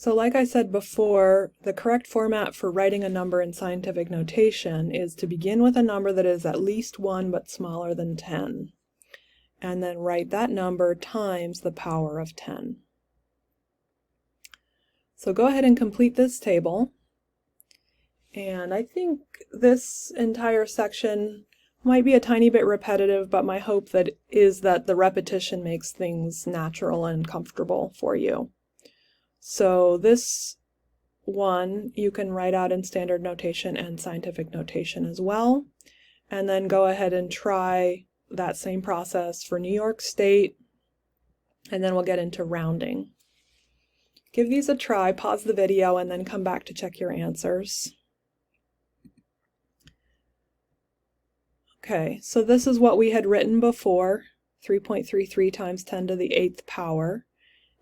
So like I said before, the correct format for writing a number in scientific notation is to begin with a number that is at least 1 but smaller than 10, and then write that number times the power of 10. So go ahead and complete this table. And I think this entire section might be a tiny bit repetitive, but my hope is that the repetition makes things natural and comfortable for you. So this one you can write out in standard notation and scientific notation as well. And then go ahead and try that same process for New York State, and then we'll get into rounding. Give these a try, pause the video, and then come back to check your answers. Okay, so this is what we had written before. 3.33 times 10 to the 8th power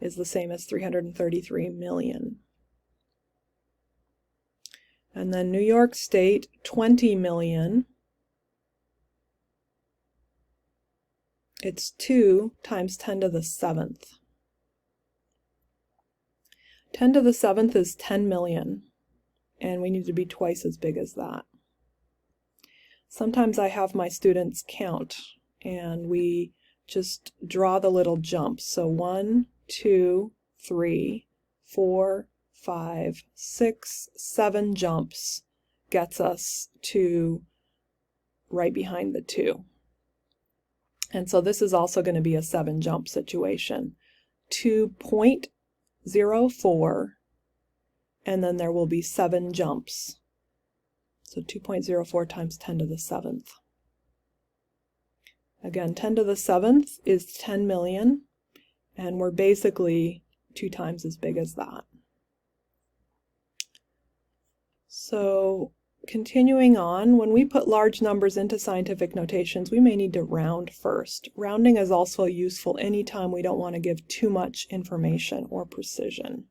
is the same as 333 million. And then New York State, 20 million. It's 2 times 10 to the 7th. 10 to the 7th is 10 million, and we need to be twice as big as that. Sometimes I have my students count, and we just draw the little jumps. So 1, 2, 3, 4, 5, 6, 7 jumps gets us to right behind the 2. And so this is also going to be a 7 jump situation. 2.04, and then there will be 7 jumps. So 2.04 times 10 to the 7th. Again, 10 to the 7th is 10 million, and we're basically 2 times as big as that. So continuing on, when we put large numbers into scientific notations, we may need to round first. Rounding is also useful anytime we don't want to give too much information or precision.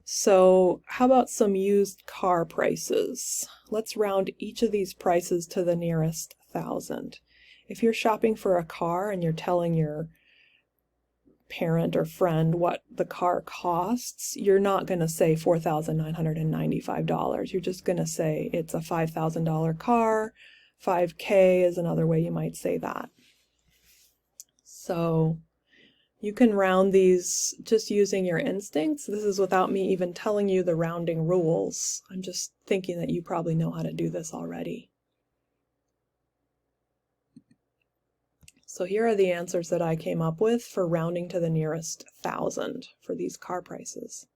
So how about some used car prices? Let's round each of these prices to the nearest 1,000. If you're shopping for a car and you're telling your parent or friend what the car costs, you're not going to say $4,995. You're just going to say it's a $5,000 car. 5K is another way you might say that. So you can round these just using your instincts. This is without me even telling you the rounding rules. I'm just thinking that you probably know how to do this already. So here are the answers that I came up with for rounding to the nearest 1,000 for these car prices.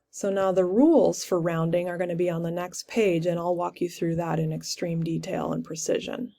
So now the rules for rounding are going to be on the next page, and I'll walk you through that in extreme detail and precision.